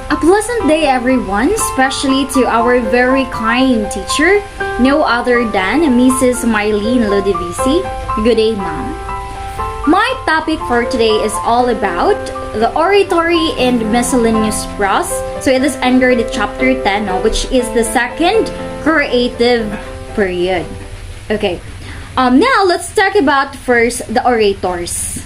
A pleasant day, everyone, especially to our very kind teacher, no other than Mrs. Mylene Ludivisi. Good day, ma'am. My topic for today is all about the oratory and miscellaneous prose. So it is under the chapter 10, no, which is the second creative period. Okay. Now let's talk about first the orators.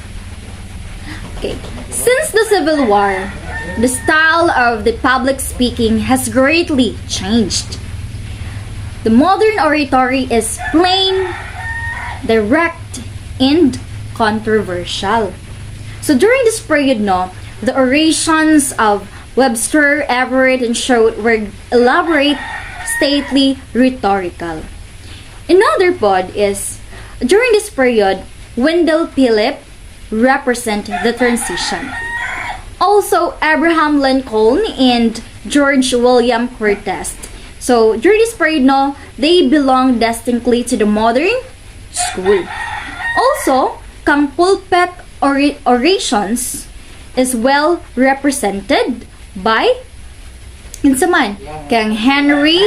Okay. Since the Civil War, the style of the public speaking has greatly changed. The modern oratory is plain, direct, and controversial. So during this period, no, the orations of Webster, Everett, and Choate were elaborate, stately, rhetorical. Another pod is, during this period, Wendell Phillips represent the transition. Also, Abraham Lincoln and George William Curtis. So, during this period, no, they belong distinctly to the modern school. Also, kang pulpit orations is well represented by insaman kang Henry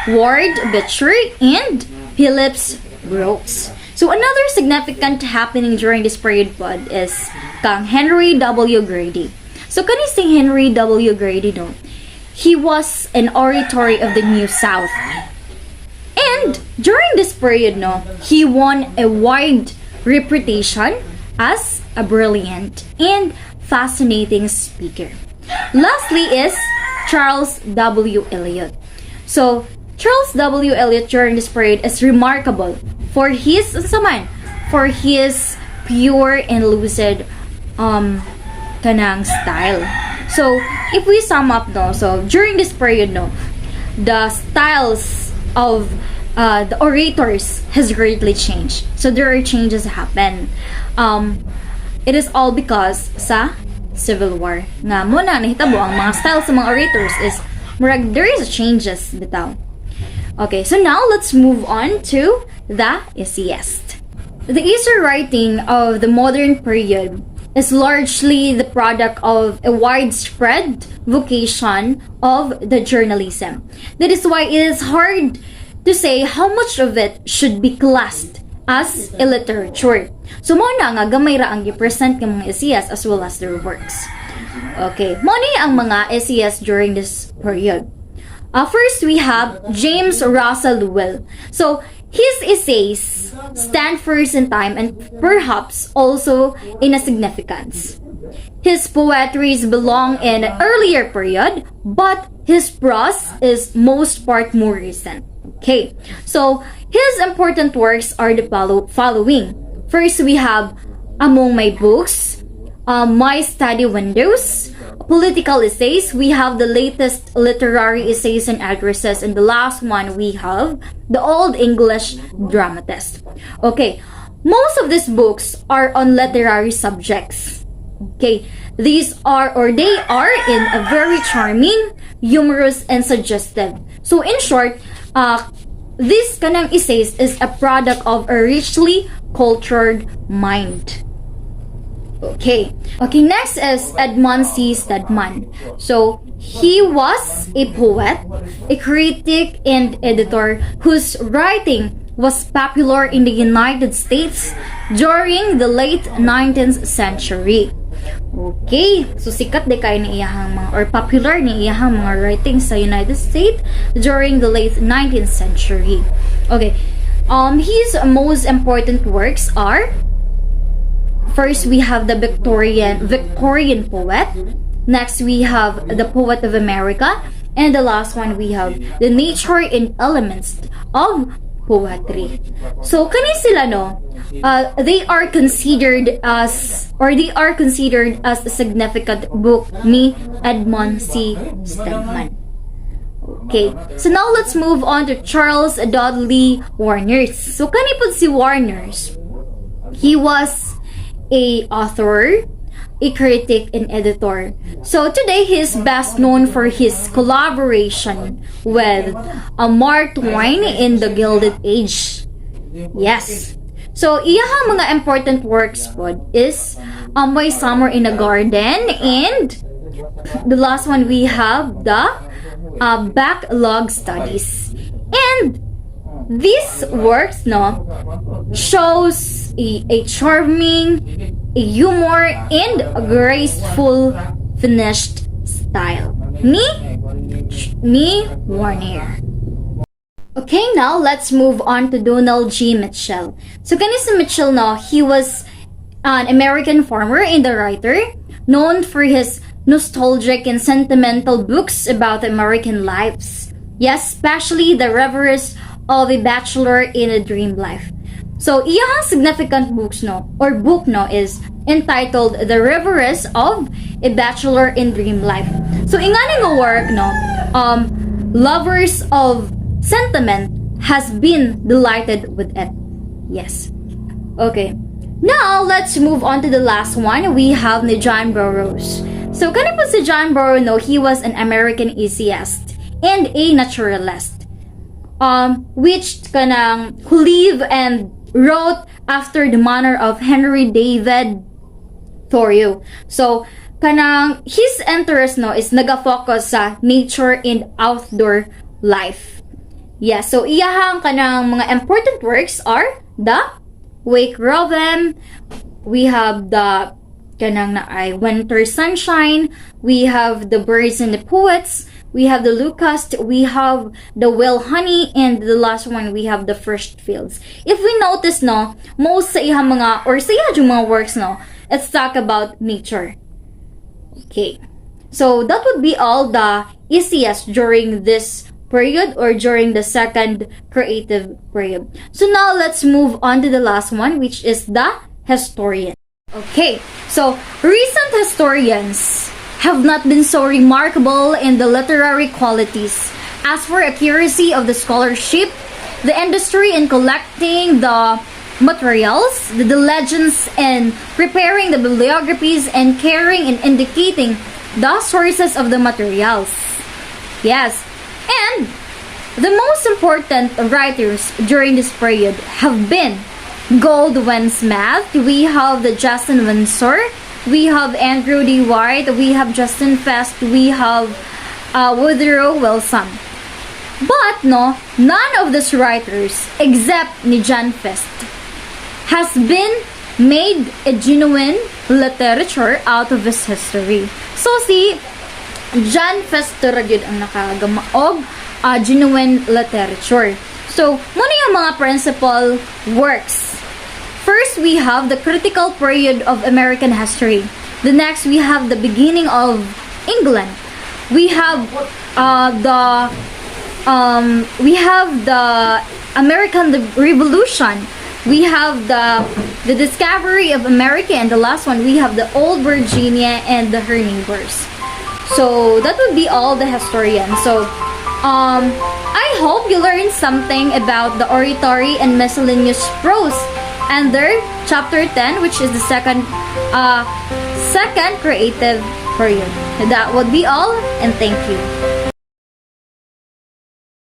Ward Beecher and Phillips Brooks. So another significant happening during this period pod is kang Henry W. Grady. So kani si Henry W. Grady, no, he was an oratory of the New South. And during this period, no, he won a wide reputation as a brilliant and fascinating speaker. Lastly is Charles W. Eliot. So Charles W. Eliot during this period is remarkable for his pure and lucid kanang style. So if we sum up, no, so during this period, no, the styles of the orators has greatly changed. So there are changes happen. It is all because sa Civil War. Nga mo na nahitabo ang mga styles sa mga orators is murag there is changes bitaw. Okay, so now let's move on to the essayist. The essay writing of the modern period is largely the product of a widespread vocation of the journalism. That is why it is hard to say how much of it should be classed as a literature. So mo na nga gamay ra ang i-present ng mga essayists as well as their works. Okay, mo ni ang mga essayists during this period. First, we have James Russell Lowell. So, his essays stand first in time and perhaps also in a significance. His poetries belong in an earlier period, but his prose is most part more recent. Okay, so his important works are the following. First, we have Among My Books, My Study Windows, political essays, we have the latest literary essays and addresses, and the last one we have the Old English Dramatist. Okay, most of these books are on literary subjects. Okay, they are in a very charming, humorous, and suggestive. So in short, this kanang essays is a product of a richly cultured mind. Okay, next is Edmund C. Stedman. So, he was a poet, a critic, and editor whose writing was popular in the United States during the late 19th century. Okay, so sikat de kay ni iyahang mga, or popular ni iyahang mga writings sa United States during the late 19th century. Okay, his most important works are, first, we have the Victorian poet. Next, we have the Poet of America. And the last one, we have the Nature and Elements of Poetry. So, kani sila, no? They are considered as a significant book ni Edmund C. Stedman. Okay, so now let's move on to Charles Dudley Warners. So, kani po si Warners? He was a author, a critic, and editor. So today he is best known for his collaboration with Mark Twain in the Gilded Age. Yes. So iyahang mga important works po is My Summer in a Garden and the last one we have the backlog studies. And these works shows a charming, a humor, and a graceful finished style. Me Warner. Okay, now let's move on to Donald G. Mitchell. So kani si Mitchell he was an American farmer and a writer known for his nostalgic and sentimental books about American lives. Yes, especially The Reveries of a Bachelor in a Dream Life. So iyang significant book is entitled The Reveries of a Bachelor in Dream Life. So ingani nga work lovers of sentiment has been delighted with it. Yes. Okay. Now, let's move on to the last one. We have ni John Burroughs. So, kani po si John Burroughs, he was an American essayist and a naturalist. Which who lived and wrote after the manner of Henry David Thoreau. So, his interest is naga-focus sa nature and outdoor life. Yeah, so iyahang mga important works are the Wake Robin, we have the Winter Sunshine, we have the Birds and the Poets, we have the Locust, we have the Well Honey, and the last one we have the First Fields. If we notice most sa iyang mga works let's talk about nature. Okay, so that would be all the essays during this period or during the second creative period. So now let's move on to the last one, which is the historian. Okay, so recent historians have not been so remarkable in the literary qualities as for accuracy of the scholarship, the industry in collecting the materials, the legends, and preparing the bibliographies, and caring and indicating the sources of the materials. Yes. And the most important writers during this period have been Goldwin Smith, we have the Justin Windsor, we have Andrew D. White, we have Justin Fest, we have Woodrow Wilson. But none of these writers except ni John Fest has been made a genuine literature out of his history. So si John Fester yun ang nakagamaog genuine literature. So, muna yung mga principal works. First, we have the critical period of American history. The next, we have the beginning of England. We have the American Revolution. We have the discovery of America, and the last one, we have the Old Virginia and her neighbors. So that would be all the historians. So I hope you learned something about the oratory and miscellaneous prose and their chapter 10, which is the second creative period. That would be all, and thank you.